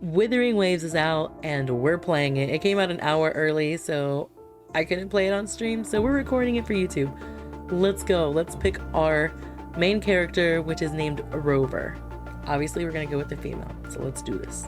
Wuthering Waves is out and we're playing it. It came out an hour early, so I couldn't play it on stream, so we're recording it for YouTube. Let's go. Let's pick our main character, which is named Rover. Obviously, we're gonna go with the female, so let's do this.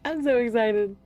I'm so excited.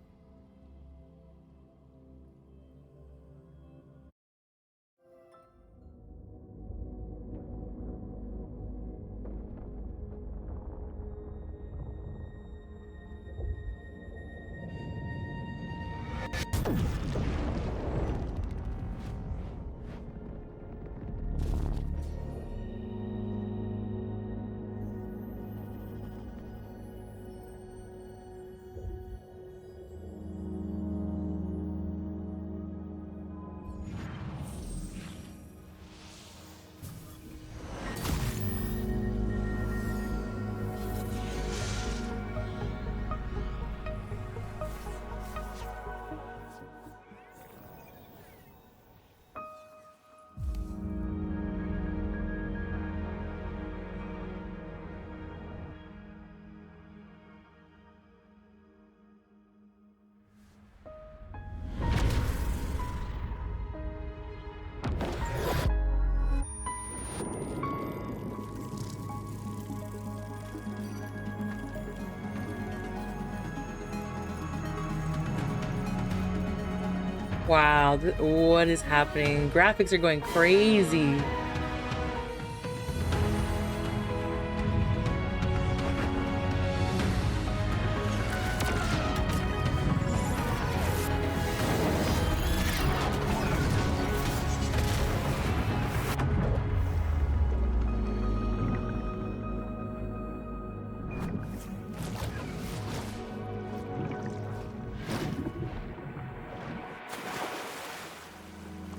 Wow, what is happening? Graphics are going crazy.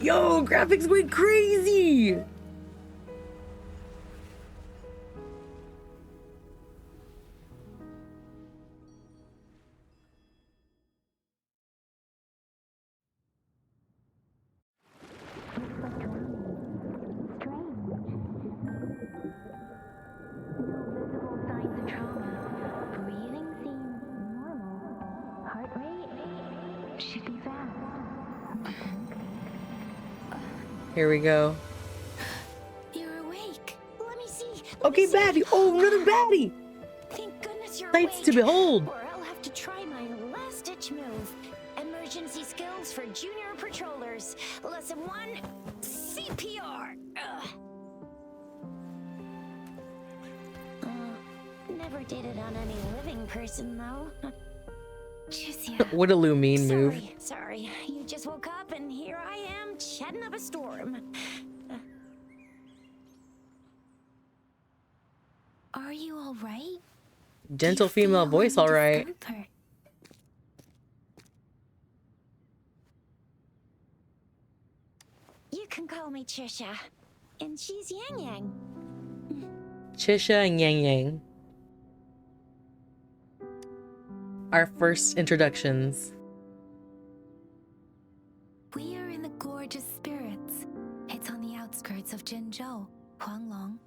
Yo, graphics went crazy! Here we go. You're awake. Let me see. Okay, baddie. Oh, another baddie. Thank goodness you're Sights awake. to behold. Or I'll have to try my last-ditch move. Emergency skills for junior patrollers. Lesson 1, CPR. Never did it on any living person, though. What a Lumine move. Sorry. You just woke up and here I am chatting up a storm. Are you all right? Gentle female voice, all right. You can call me Trisha, and she's Yangyang. Chisha and Yangyang. Our first introductions. We are in the gorgeous spirits. It's on the outskirts of Jinzhou, Huanglong.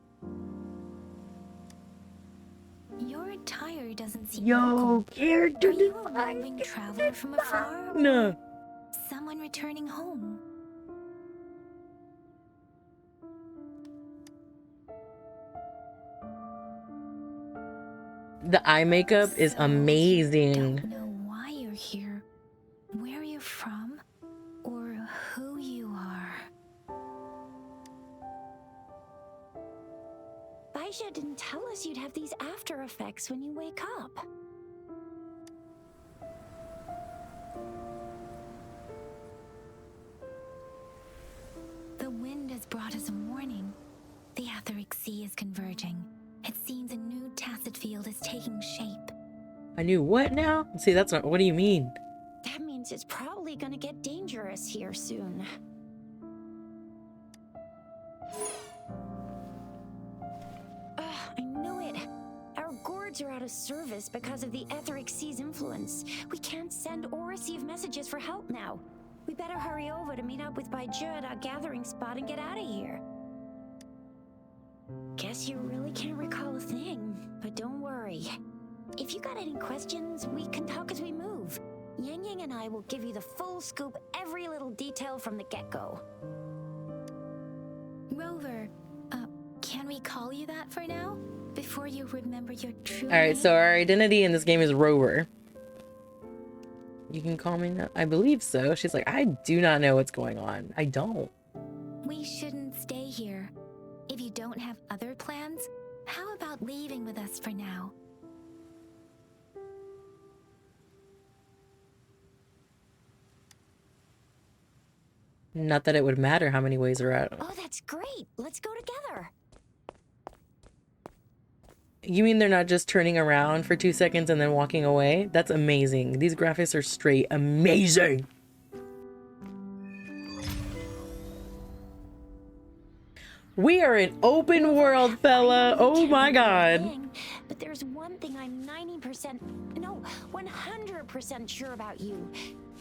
Your attire doesn't seem local. Character Are you a roving traveler from afar? No. Someone returning home? The eye makeup is amazing. Don't know why you're here, where you're from, or who you are. Bye, Asia didn't tell us you'd have these after effects when you wake up. The wind has brought us a warning. The Etheric Sea is converging. It seems a new tacit field is taking shape. I knew what now? See, that's not. What do you mean? That means it's probably gonna get dangerous here soon. I knew it. Our gourds are out of service because of the Etheric Sea's influence. We can't send or receive messages for help now. We better hurry over to meet up with Baiju at our gathering spot and get out of here. Guess you really can't recall a thing, but don't worry. If you got any questions, we can talk as we move. Yangyang and I will give you the full scoop, every little detail from the get-go. Rover, can we call you that for now? Before you remember your true name? Alright, so our identity in this game is Rover. You can call me now. I believe so. She's like, I do not know what's going on. I don't. We shouldn't stay here. If you don't have other plans, how about leaving with us for now? Not that it would matter how many ways are out. Oh, that's great. Let's go together. You mean they're not just turning around for 2 seconds and then walking away? That's amazing. These graphics are straight amazing. We are in open world, fella. Oh my god. But there's one thing I'm 90%, no, 100% sure about you.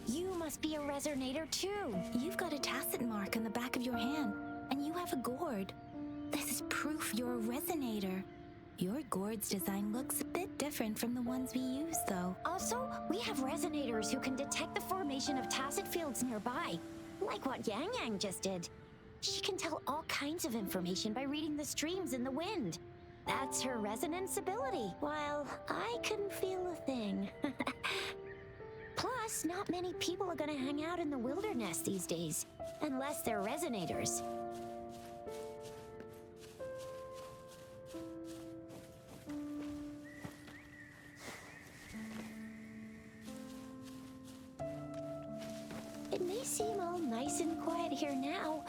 You must be a resonator too. You've got a tacit mark on the back of your hand, and you have a gourd. This is proof you're a resonator. Your gourd's design looks a bit different from the ones we use, though. Also, we have resonators who can detect the formation of tacit fields nearby, like what Yangyang just did. She can tell all kinds of information by reading the streams in the wind. That's her resonance ability, while I couldn't feel a thing. Plus, not many people are gonna hang out in the wilderness these days, unless they're resonators. It may seem all nice and quiet here now,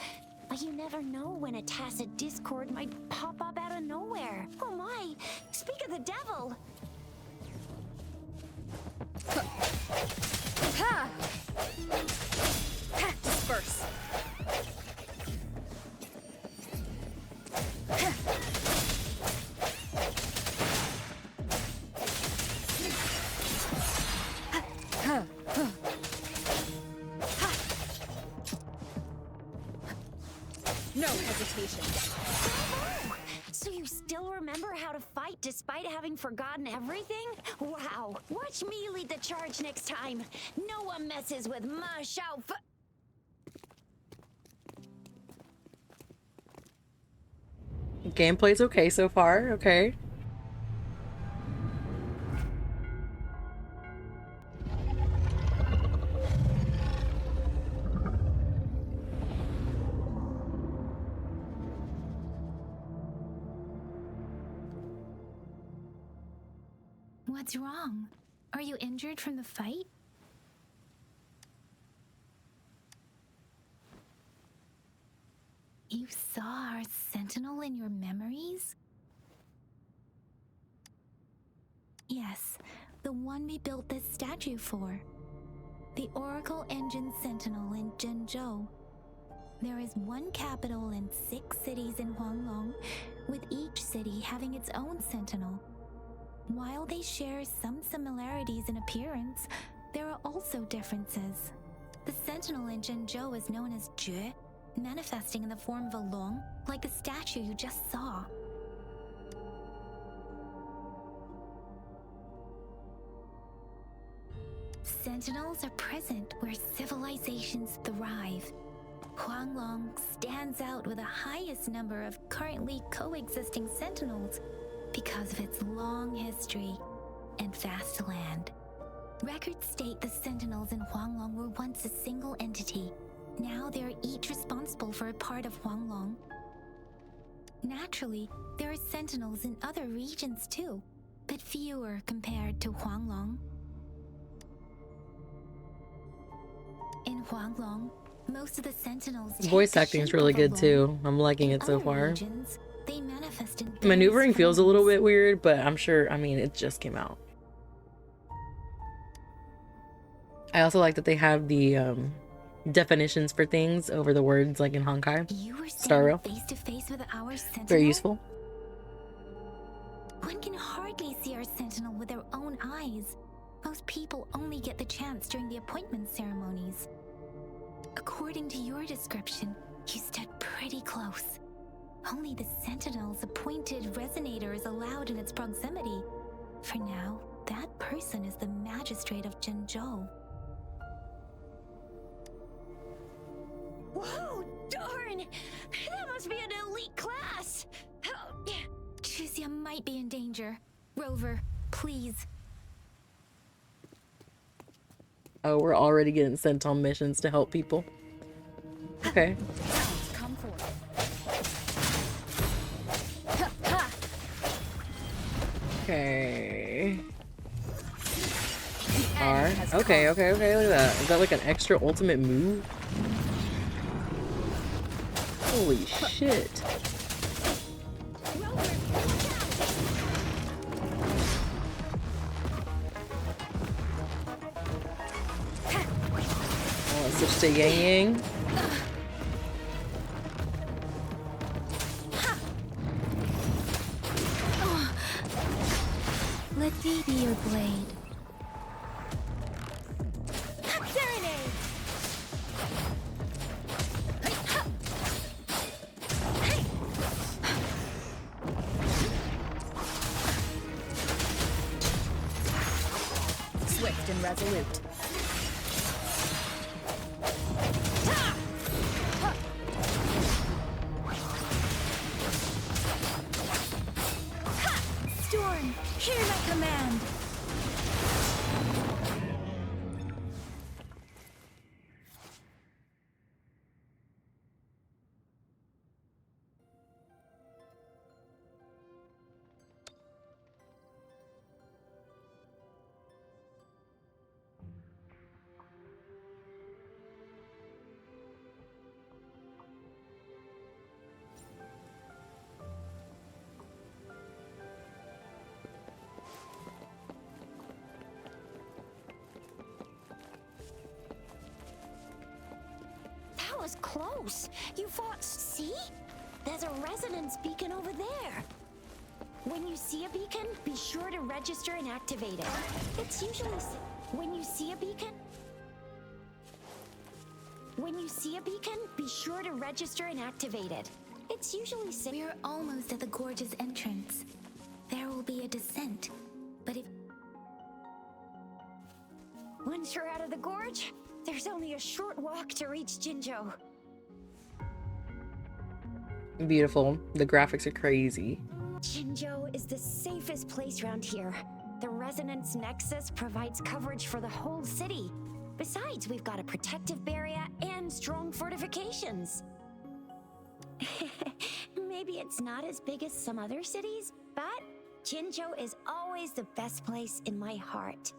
but you never know when a tacit discord might pop up out of nowhere. Oh my! Speak of the devil! Ha! Ha! Disperse! No hesitation. Oh, so you still remember how to fight despite having forgotten everything? Wow! Watch me lead the charge next time. No one messes with Ma Xiao Fu. Gameplay's okay so far. Okay. What's wrong? Are you injured from the fight? You saw our sentinel in your memories? Yes, the one we built this statue for. The Oracle Engine Sentinel in Jinzhou. There is one capital and 6 cities in Huanglong, with each city having its own sentinel. While they share some similarities in appearance, there are also differences. The sentinel in Jinzhou is known as Jue, manifesting in the form of a long, like the statue you just saw. Sentinels are present where civilizations thrive. Huanglong stands out with the highest number of currently coexisting sentinels because of its long history and vast land. Records state the sentinels in Huanglong were once a single entity. Now they are each responsible for a part of Huanglong. Naturally, there are sentinels in other regions too, but fewer compared to Huanglong. In Huanglong, most of the sentinels Voice take the acting is shape really of a good too. long. I'm liking In it so other far. regions, they manifest in Maneuvering various feels a little forms. bit weird, but I'm sure, I mean, it just came out. I also like that they have the definitions for things over the words like in Honkai. You were Starro. standing face to face with our sentinel. Very useful. One can hardly see our sentinel with their own eyes. Most people only get the chance during the appointment ceremonies. According to your description, you stood pretty close. Only the sentinel's appointed resonator is allowed in its proximity. For now, that person is the magistrate of Jinzhou. Whoa, darn! That must be an elite class! Chuzia might be in danger. Rover, please. Oh, we're already getting sent on missions to help people. Okay. Come forth. Okay. The R. end has Okay, come. okay, okay, look at that. Is that like an extra ultimate move? Holy shit. Rover, look out! Oh, let's switch to Yangyang. Let me be your blade. Serenade! Swift and resolute. Storm, hear my command. That was close. You fought. See? There's a resonance beacon over there. When you see a beacon, be sure to register and activate it. It's usually when you see a beacon. When you see a beacon, be sure to register and activate it. It's usually We're almost at the gorge's entrance. There will be a descent, but if once you're out of the gorge, there's only a short walk to reach Jinzhou. Beautiful. The graphics are crazy. Jinzhou is the safest place around here. The Resonance Nexus provides coverage for the whole city. Besides, we've got a protective barrier and strong fortifications. Maybe it's not as big as some other cities, but Jinzhou is always the best place in my heart.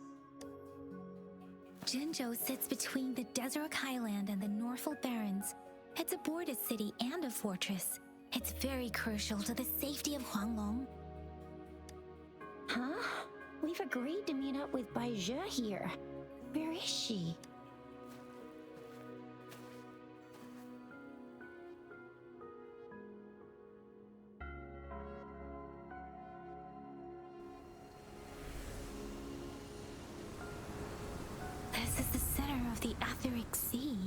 Jinzhou sits between the Desert Highland and the Norfolk Barrens. It's a border city and a fortress. It's very crucial to the safety of Huanglong. Huh? We've agreed to meet up with Baizhe here. Where is she? This is the center of the Etheric Sea.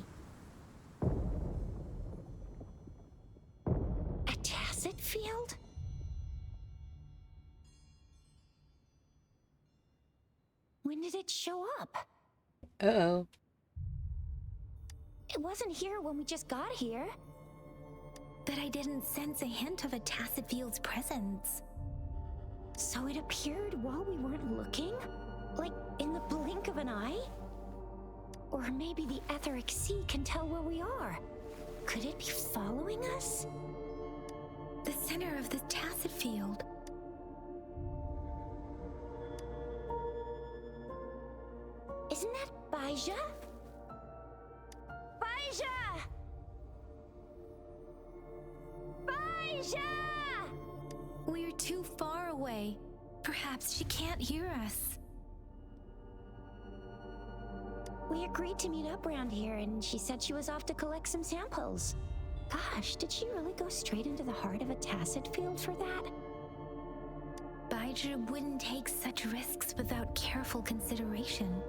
A tacit field? When did it show up? Uh-oh. It wasn't here when we just got here. But I didn't sense a hint of a tacit field's presence. So it appeared while we weren't looking? Like in the blink of an eye? Or maybe the Etheric Sea can tell where we are. Could it be following us? the center of the tacit field. Isn't that Baija? Baija! Baija! We're too far away. Perhaps she can't hear us. We agreed to meet up around here, and she said she was off to collect some samples. Gosh, did she really go straight into the heart of a tacit field for that? Baija wouldn't take such risks without careful consideration.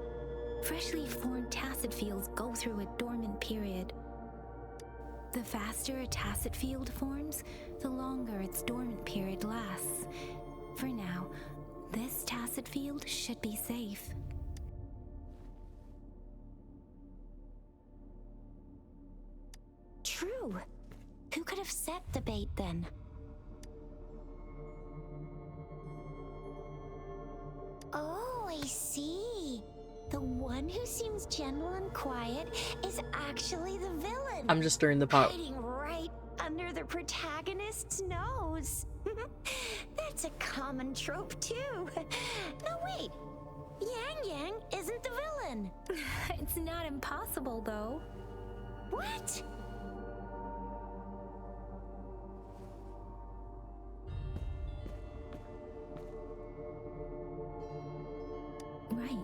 Freshly formed tacit fields go through a dormant period. The faster a tacit field forms, the longer its dormant period lasts. For now, this tacit field should be safe. True. Who could have set the bait then? Oh, I see. The one who seems gentle and quiet is actually the villain. I'm just stirring the pot. Hiding right under the protagonist's nose. That's a common trope too. No, wait. Yangyang isn't the villain. It's not impossible, though. What? Right.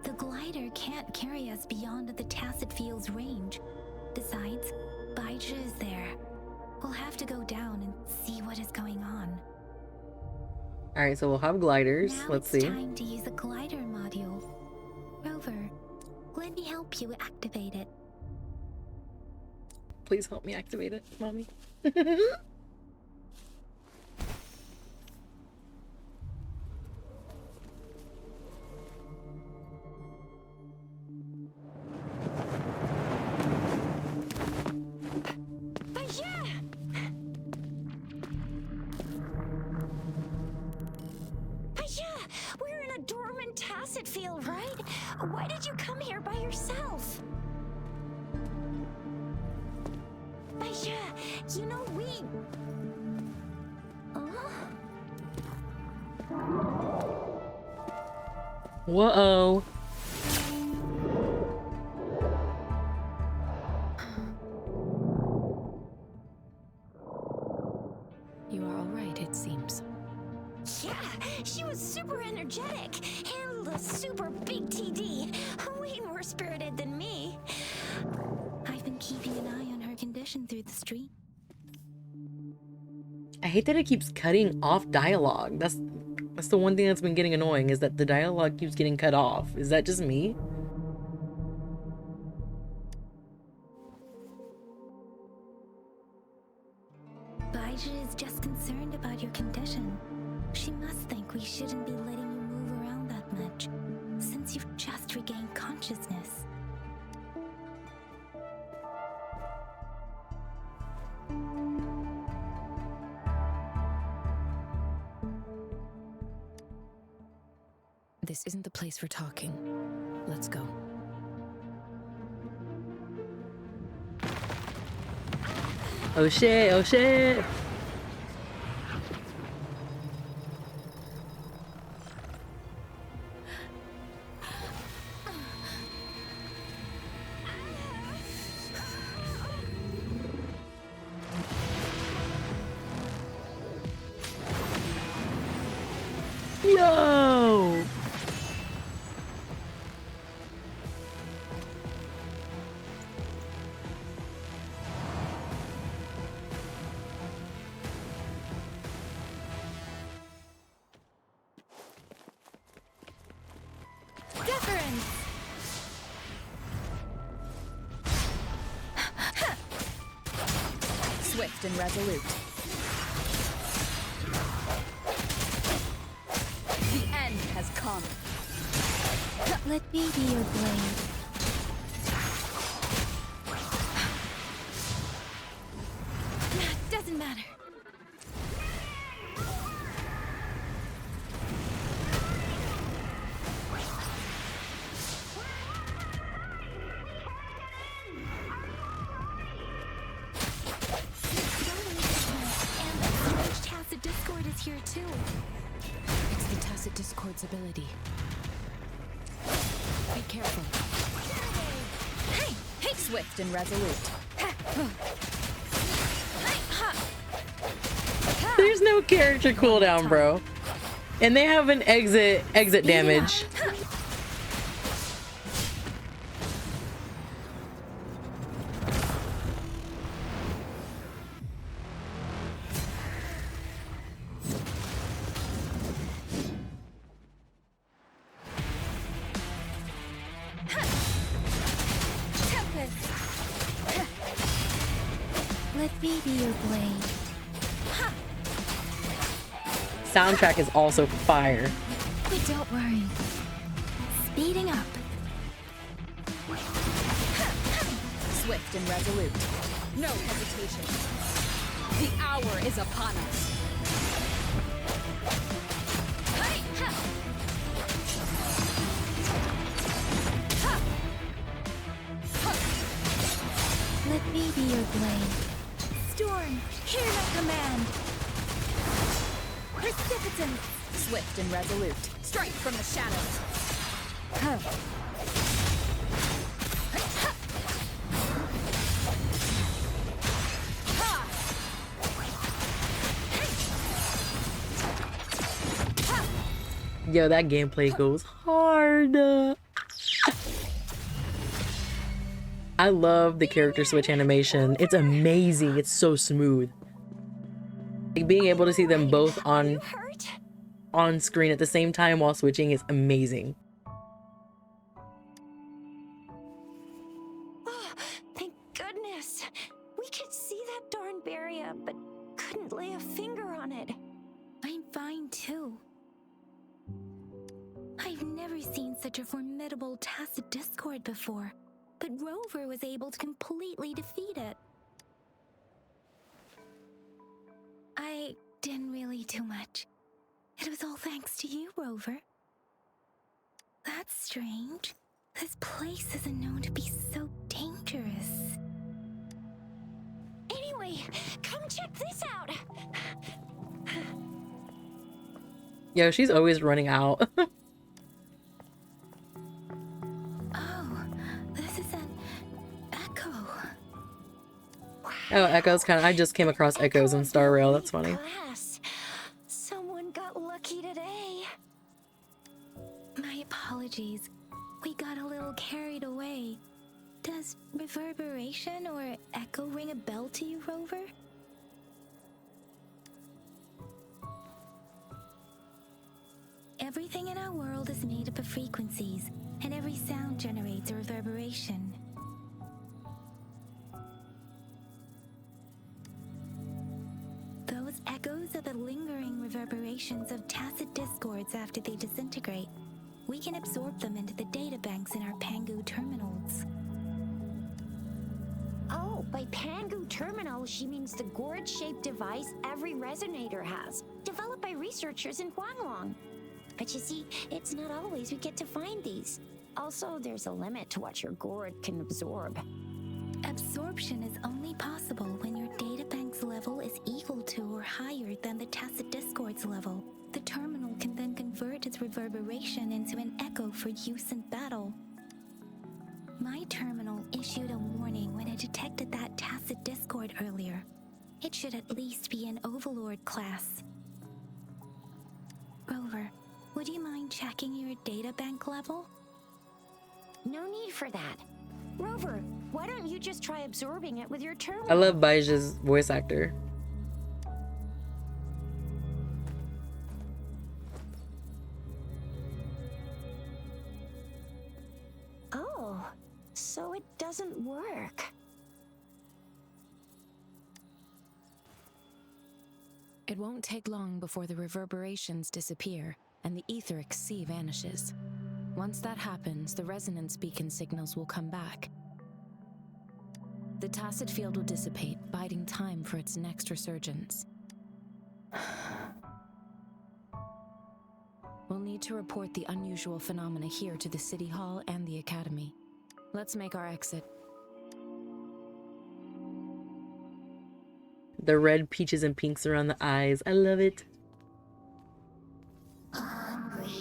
The glider can't carry us beyond the tacit field's range. Besides, Baija is there. We'll have to go down and see what is going on. Alright, so we'll have gliders. Now Let's it's see. time to use a glider module. Rover, let me help you activate it. Please help me activate it, mommy. We're in a dormant tacit field, right? Why did you come here by yourself? Baija, you know we... Whoa. You are all right, it seems. Yeah, she was super energetic. Handled a super big TD. Way more spirited than me. I've been keeping an eye on her condition through the street. I hate that it keeps cutting off dialogue. That's the one thing that's been getting annoying, is that the dialogue keeps getting cut off. Is that just me? Baija is just concerned about your condition. She must think we shouldn't be letting you move around that much, since you've just regained consciousness. This isn't the place for talking. Let's go. Oh shit, oh shit. Yo! Deference! Swift and resolute. The end has come. Let me be your blade. Doesn't matter. Discord's ability. Be careful. Hey! Hey! Swift and resolute. There's no character cooldown, bro. And they have an exit damage. Let me be your blade. Soundtrack is also fire. But don't worry. Speeding up. Swift and resolute. No hesitation. The hour is upon us. Let me be your blade. Storm, hear my command. Precipitant. Swift and resolute. Strike from the shadows. Yo, that gameplay goes hard. I love the character switch animation. It's amazing. It's so smooth. Like being able to see them both on screen at the same time while switching is amazing. Oh, thank goodness. We could see that darn barrier, but couldn't lay a finger on it. I'm fine too. I've never seen such a formidable tacit discord before, but Rover was able to completely defeat it. I didn't really do much. It was all thanks to you, Rover. That's strange. This place isn't known to be so dangerous. Anyway, come check this out. Yo, she's always running out. Oh, this is an echo. Oh, Echoes kind of. I just came across Echoes in Star Rail. That's funny. Class. Someone got lucky today. My apologies. We got a little carried away. Does reverberation or echo ring a bell to you, Rover? Everything in our world is made up of frequencies, and every sound generates a reverberation. Those echoes are the lingering reverberations of tacit discords after they disintegrate. We can absorb them into the databanks in our Pangu terminals. Oh, by Pangu Terminal, she means the gourd-shaped device every resonator has, developed by researchers in Huanglong. But you see, it's not always we get to find these. Also, there's a limit to what your gourd can absorb. Absorption is only possible when your databank's level is equal to or higher than the tacit discord's level. The terminal can then convert its reverberation into an echo for use in battle. My terminal issued a warning when it detected that tacit discord earlier. It should at least be an Overlord class. Rover, would you mind checking your databank level? No need for that. Rover, why don't you just try absorbing it with your terminal? I love Baija's voice actor. Oh, so it doesn't work. It won't take long before the reverberations disappear and the etheric sea vanishes. Once that happens, the resonance beacon signals will come back. The tacit field will dissipate, biding time for its next resurgence. We'll need to report the unusual phenomena here to the City Hall and the Academy. Let's make our exit. The red peaches and pinks around the eyes. I love it. Hungry.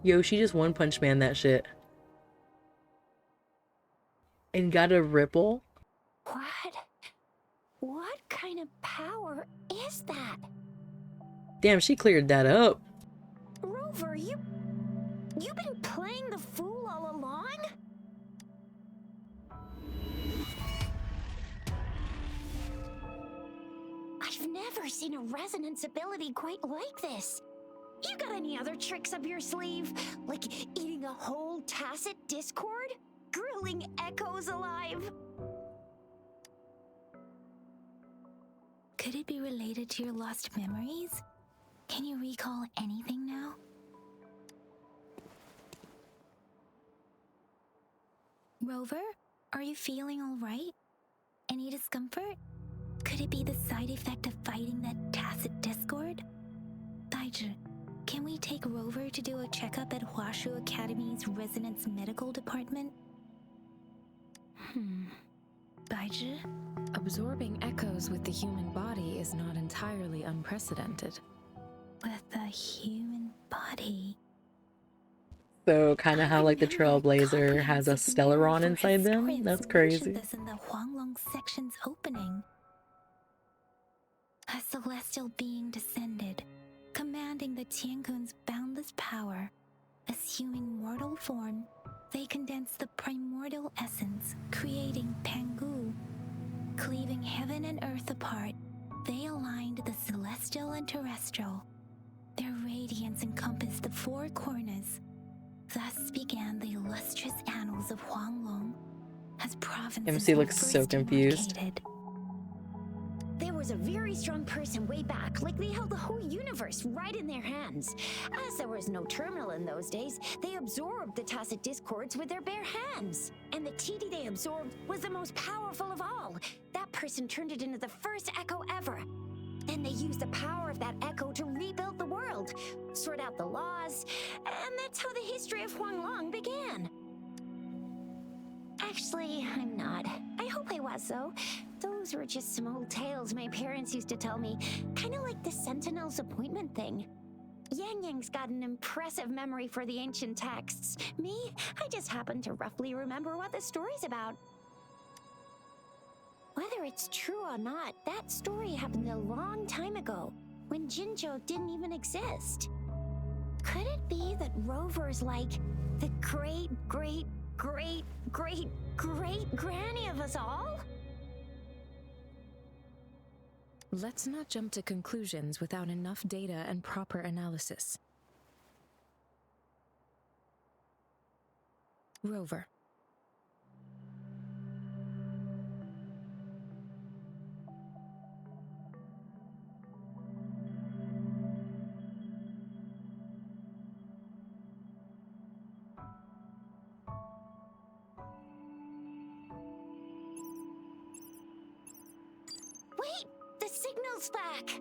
Yo, she just one punch man that shit. And got a ripple? What? What kind of power is that? Damn, she cleared that up. Rover, you've been playing the fool all along? I've never seen a resonance ability quite like this. You got any other tricks up your sleeve? Like eating a whole tacit discord? Grilling echoes alive? Could it be related to your lost memories? Can you recall anything now? Rover, are you feeling all right? Any discomfort? Could it be the side effect of fighting that tacit discord? Baizhi, can we take Rover to do a checkup at Huashu Academy's Resonance Medical Department? Baizhi? Absorbing echoes with the human body is not entirely unprecedented. With the human body. So kind of how like the Trailblazer has a Stellaron inside them? Historians That's crazy. mentioned this in the Huanglong section's opening. A celestial being descended, commanding the Tiankun's boundless power. Assuming mortal form, they condensed the primordial essence, creating Pangu. Cleaving heaven and earth apart, they aligned the celestial and terrestrial. Their radiance encompassed the four corners. Thus began the illustrious annals of Huanglong, as provinces MC were looks so first confused. demarcated. There was a very strong person way back, like they held the whole universe right in their hands. As there was no terminal in those days, they absorbed the tacit discords with their bare hands. And the TD they absorbed was the most powerful of all. That person turned it into the first echo ever. Then they used the power of that echo to rebuild the world, sort out the laws, and that's how the history of Huanglong began. Actually, I'm not. I hope I was, though. Those were just some old tales my parents used to tell me, kind of like the Sentinel's appointment thing. Yangyang's got an impressive memory for the ancient texts. Me, I just happen to roughly remember what the story's about. Whether it's true or not, that story happened a long time ago, when Jinzhou didn't even exist. Could it be that Rover's like the great granny of us all? Let's not jump to conclusions without enough data and proper analysis. Rover. Wait! The signal's back!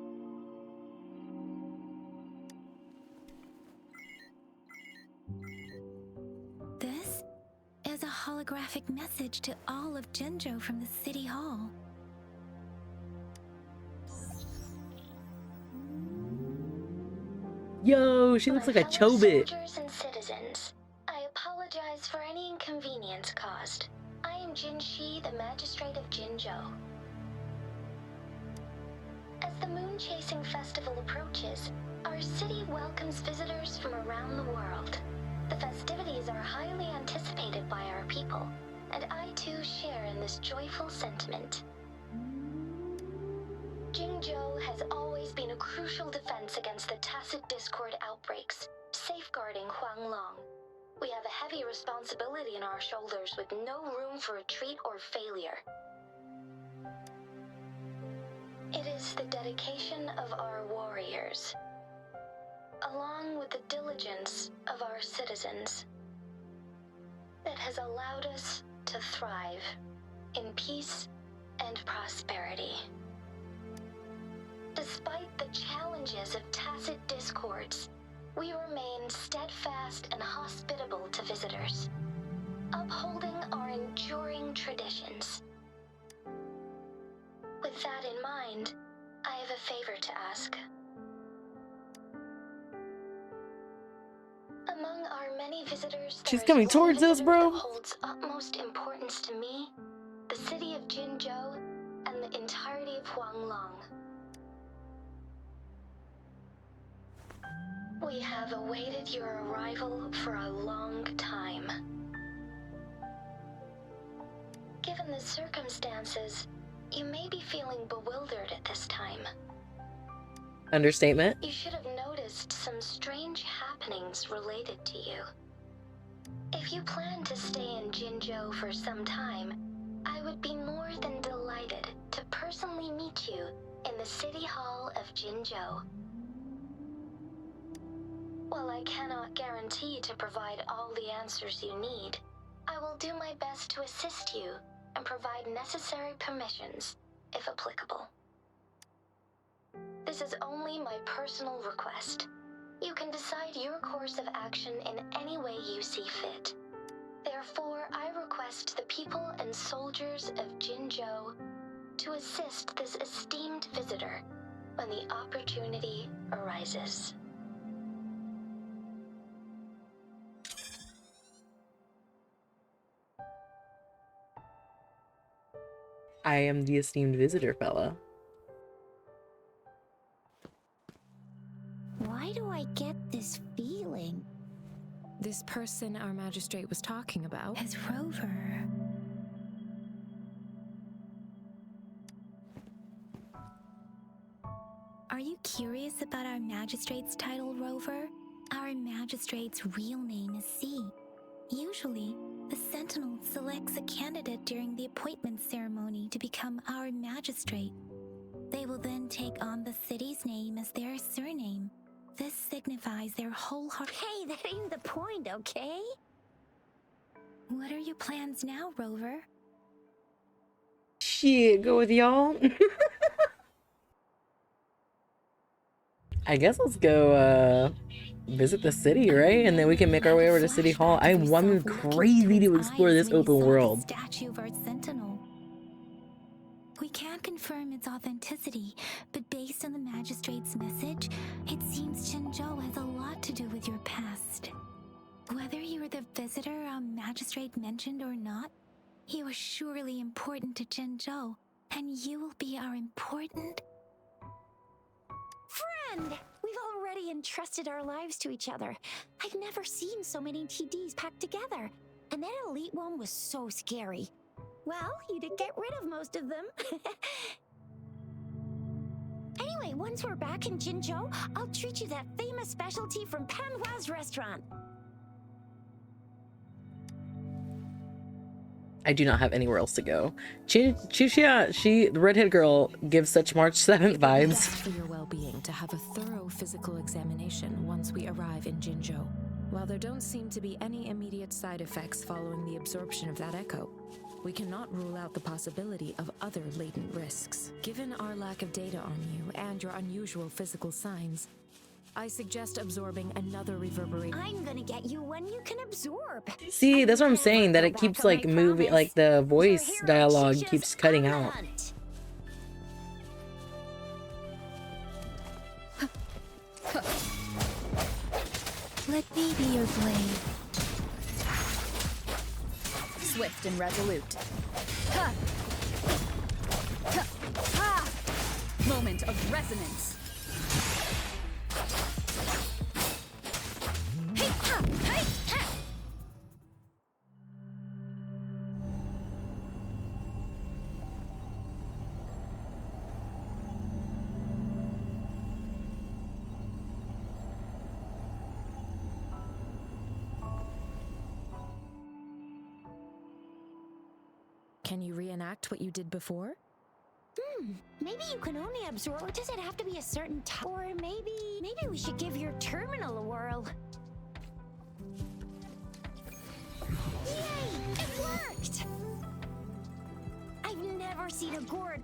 This is a holographic message to all of Jinzhou from the City Hall. Yo, she looks like a fellow chobit. soldiers and citizens, I apologize for any inconvenience caused. I am Jinshi, the magistrate of Jinzhou. As the moon-chasing festival approaches, our city welcomes visitors from around the world. The festivities are highly anticipated by our people, and I too share in this joyful sentiment. Jinzhou has always been a crucial defense against the tacit discord outbreaks, safeguarding Huanglong. We have a heavy responsibility on our shoulders with no room for retreat or failure. It is the dedication of our warriors, along with the diligence of our citizens, that has allowed us to thrive in peace and prosperity. Despite the challenges of tacit discords, we remain steadfast and hospitable to visitors, upholding our enduring traditions. With that in mind, I have a favor to ask. Among visitors, She's there is coming one towards us, visitor bro. that holds utmost importance to me, the city of Jinzhou, and the entirety of Huanglong. We have awaited your arrival for a long time. Given the circumstances, you may be feeling bewildered at this time. Understatement. You should have noticed some strange happenings related to you. If you plan to stay in Jinzhou for some time, I would be more than delighted to personally meet you in the City Hall of Jinzhou. While I cannot guarantee to provide all the answers you need, I will do my best to assist you and provide necessary permissions, if applicable. This is only my personal request. You can decide your course of action in any way you see fit. Therefore, I request the people and soldiers of Jinzhou to assist this esteemed visitor when the opportunity arises. I am the esteemed visitor, fella. Why do I get this feeling? This person our magistrate was talking about. As Rover. Are you curious about our magistrate's title, Rover? Our magistrate's real name is C. Usually, the Sentinel selects a candidate during the appointment ceremony to become our magistrate. They will then take on the city's name as their surname. This signifies their wholehearted— Hey, that ain't the point, okay? What are your plans now, Rover? Shit, go with y'all. I guess let's go visit the city, right? And then we can make our way over to City Hall. I'm crazy to explore this open world. Statue of our Sentinel. We can't confirm its authenticity, but based on the magistrate's message, it seems Jinzhou has a lot to do with your past. Whether you were the visitor our magistrate mentioned or not, you are surely important to Jinzhou, and you will be our important friend. We've already entrusted our lives to each other. I've never seen so many TDs packed together, and that elite one was so scary. Well, you did get rid of most of them. Anyway, once we're back in Jinzhou, I'll treat you that famous specialty from Panhua's restaurant. I do not have anywhere else to go. Chuxia, the redhead girl, gives such March 7th vibes. Best for your well-being to have a thorough physical examination once we arrive in Jinzhou. While there don't seem to be any immediate side effects following the absorption of that echo, we cannot rule out the possibility of other latent risks. Given our lack of data on you and your unusual physical signs, I suggest absorbing another reverberation. I'm gonna get you one you can absorb. See, that's what I'm saying, that it keeps like moving, like the voice dialogue keeps cutting out. Let me be your blade. Swift and resolute. Ha! Ha! Ha! Moment of resonance. Hey, ha! Hey, ha! Can you reenact what you did before? Maybe you can only absorb, or does it have to be a certain type? Or maybe we should give your terminal a whirl. Yay! It worked! I've never seen a gourd.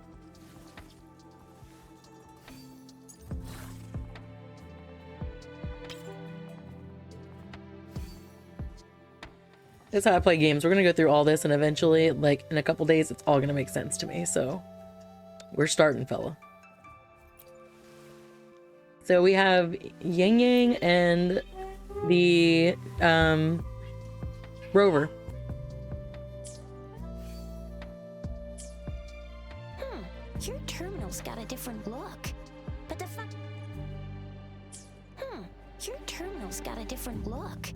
That's how I play games. We're gonna go through all this, and eventually, like in a couple days, it's all gonna make sense to me. So we're starting, fella. So we have Yangyang and the Rover. Your terminal's got a different look. But your terminal's got a different look.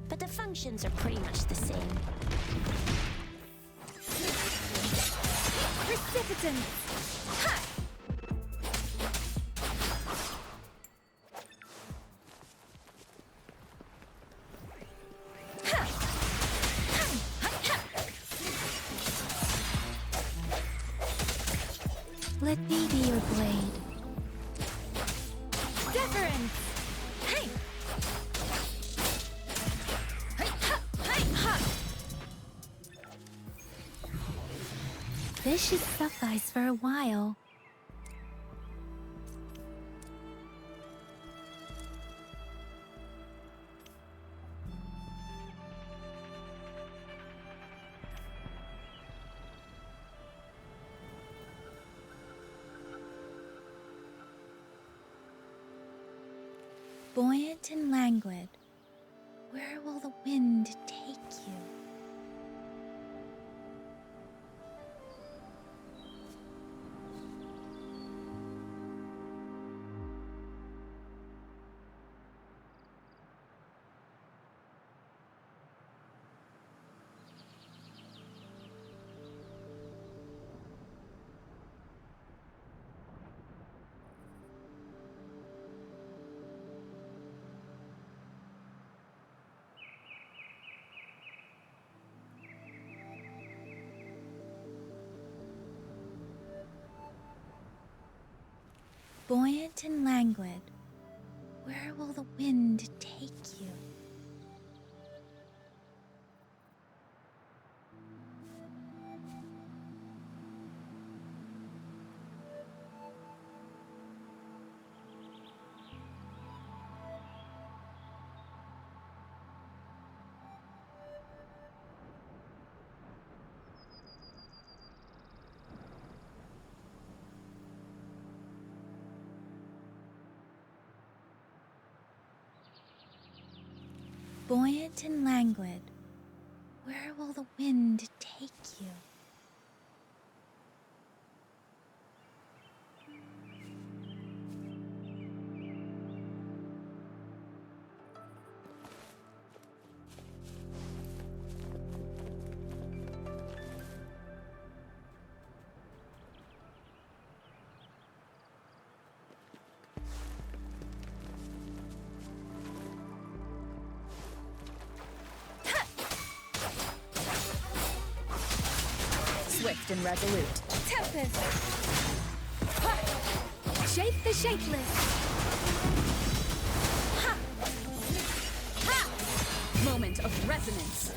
But the functions are pretty much the same. Precipitant! Ha! Let me be your blade. Deference! Hey! Hey, ha! Hey, ha! This should suffice for a while. Buoyant and languid, where will the wind take you? Buoyant and languid, where will the wind take you? Buoyant and languid, where will the wind take you? Swift and resolute. Tempest! Ha! Shape the shapeless! Ha! Ha! Moment of resonance.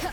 Ha!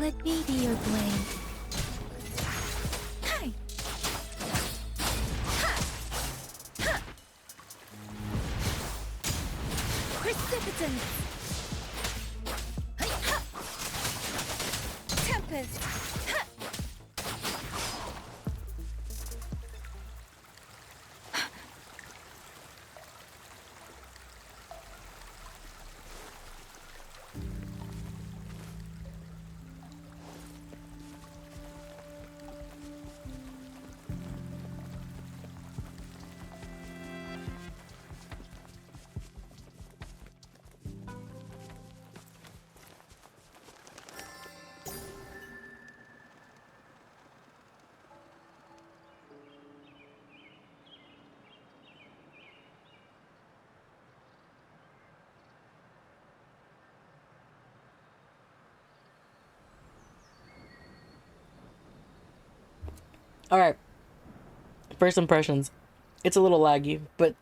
Let me be your blade. Hey. Ha. Ha. Precipitant. Hey, ha. Tempest. Ha. All right. First impressions. It's a little laggy, but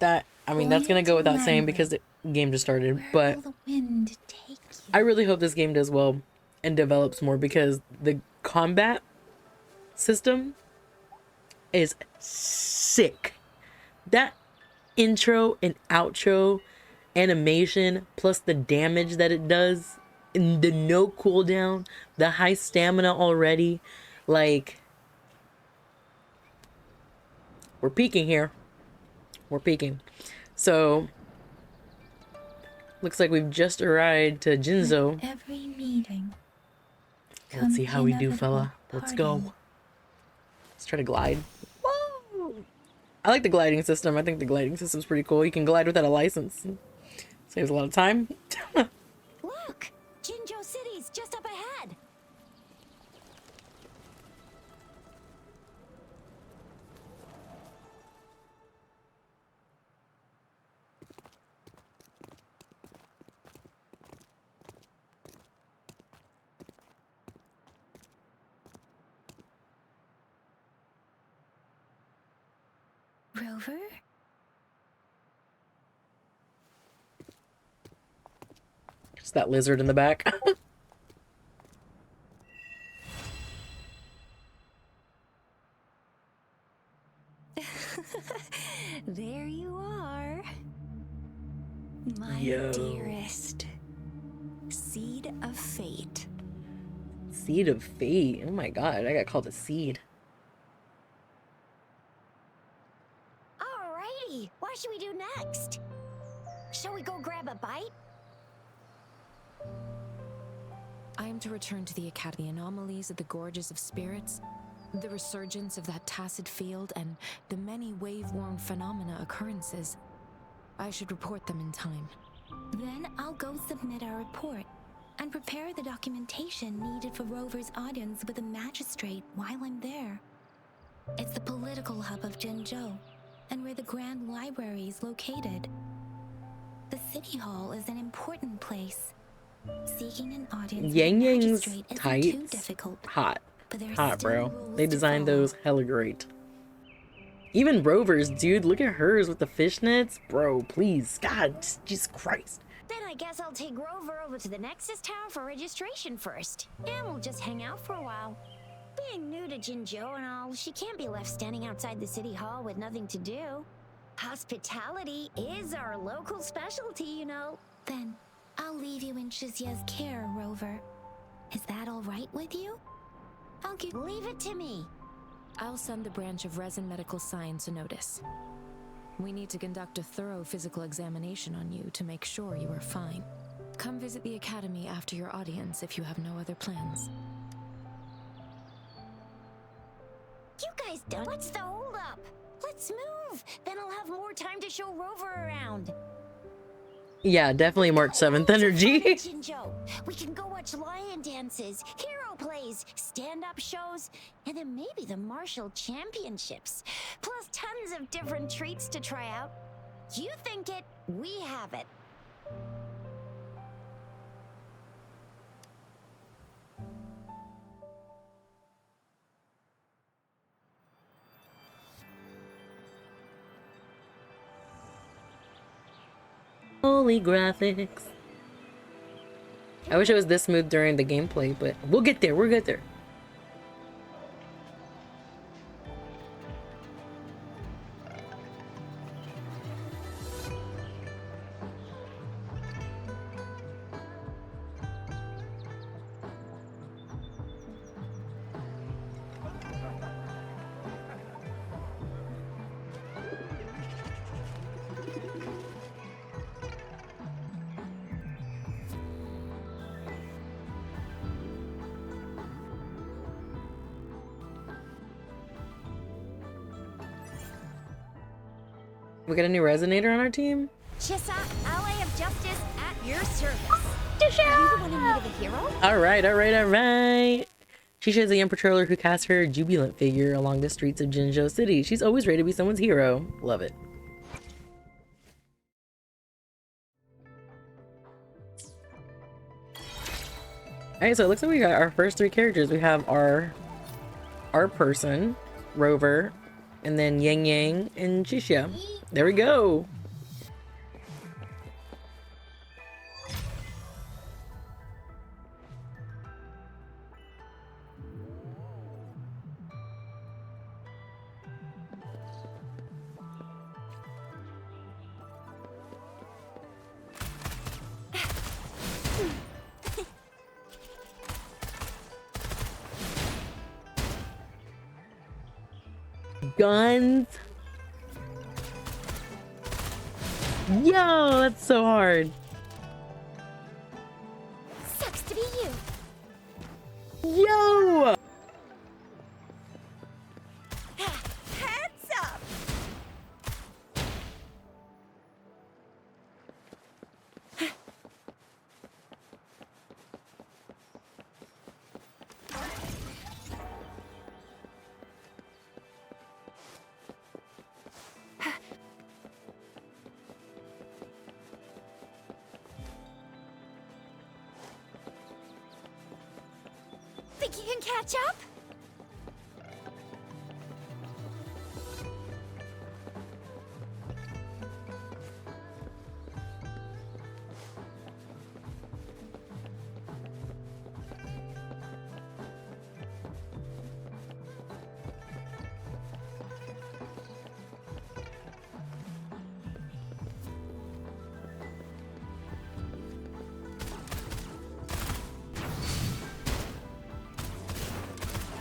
I mean, that's gonna go without saying because the game just started. But Will the wind take you? I really hope this game does well and develops more because the combat system is sick. That intro and outro animation plus the damage that it does and the no cooldown, the high stamina already, like we're peaking here. We're peaking. So looks like we've just arrived to Jinzhou. Every meeting. Let's see how we do, inevitable fella. Let's go. parting. Let's try to glide. Whoa! I like the gliding system. I think the gliding system's pretty cool. You can glide without a license. Saves a lot of time. Look! Jinzhou City's just up ahead! Rover? Just that lizard in the back. There you are. My Yo. dearest. Seed of fate. Seed of fate. Oh my god, I got called a seed. Alrighty, what should we do next? Shall we go grab a bite? I am to return to the Academy. Anomalies of the Gorges of Spirits, the resurgence of that tacit field, and the many wave-worn phenomena occurrences. I should report them in time. Then I'll go submit our report and prepare the documentation needed for Rover's audience with a magistrate while I'm there. It's the political hub of Jinzhou, and where the Grand Library is located. The City Hall is an important place. Seeking an audience with a Yangyang's magistrate isn't too tights. difficult, Hot. but there's Hot, still bro. rules They to designed follow. those hella great. Even Rover's, dude. Look at hers with the fishnets. Bro, please. God, Jesus Christ. Then I guess I'll take Rover over to the Nexus Tower for registration first. And we'll just hang out for a while. Being new to Jinzhou and all, she can't be left standing outside the City Hall with nothing to do. Hospitality is our local specialty, you know. Then I'll leave you in Shizia's care, Rover. Is that all right with you? Leave it to me. I'll send the branch of Resin Medical Science a notice. We need to conduct a thorough physical examination on you to make sure you are fine. Come visit the Academy after your audience if you have no other plans. You guys done? What's the holdup? Let's move. Then I'll have more time to show Rover around. Yeah, definitely March 7th Lots of energy. fun in Jinzhou. We can go watch lion dances, hero plays, stand-up shows, and then maybe the martial championships. Plus tons of different treats to try out. You think it, we have it. Holy graphics. I wish it was this smooth during the gameplay, but we'll get there. We'll get there. We got a new resonator on our team? Chissa, ally of justice at your service. Are you the one who needed the hero? Alright, alright, alright. Shisha is a young patroller who casts her jubilant figure along the streets of Jinzhou City. She's always ready to be someone's hero. Love it. Alright, so it looks like we got our first three characters. We have our person, Rover, and then Yangyang and Shisha. There we go. Guns. Yo, that's so hard. Sucks to be you. Yo! Heads up. Think you can catch up?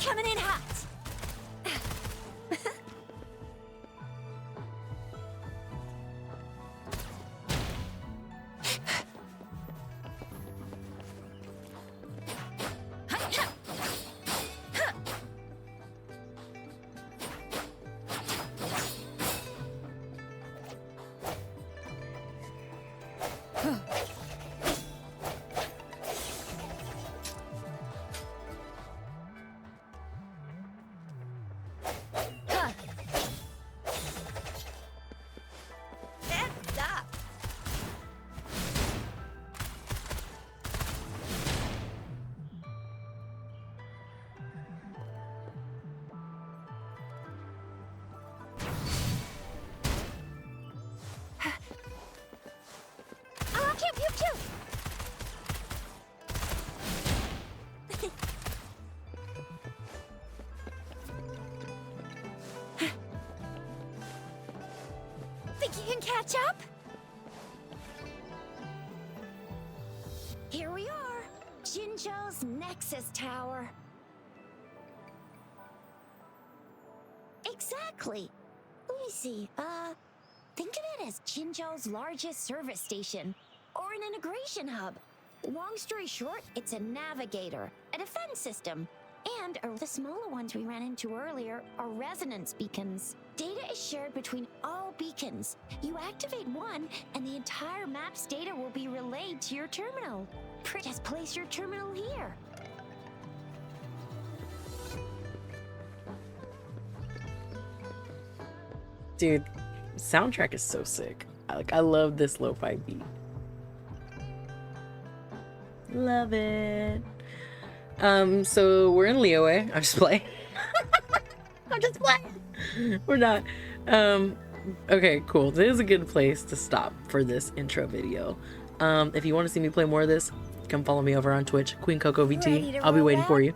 Coming in hot. Heads up. Pew, pew, pew. Think you can catch up? Here we are, Jinzhou's Nexus Tower. Exactly. Let me see. Think of it as Jinzhou's largest service station, or an integration hub. Long story short, it's a navigator, a defense system, and the smaller ones we ran into earlier are resonance beacons. Data is shared between all beacons. You activate one, and the entire map's data will be relayed to your terminal. Just place your terminal here. Dude, soundtrack is so sick. I love this lo-fi beat. Love it. So we're in Liyue. I'm just playing. I'm just playing. We're not. Okay, cool. This is a good place to stop for this intro video. If you want to see me play more of this, come follow me over on Twitch, Queen Coco Ready VT. to I'll be roll waiting for out? you.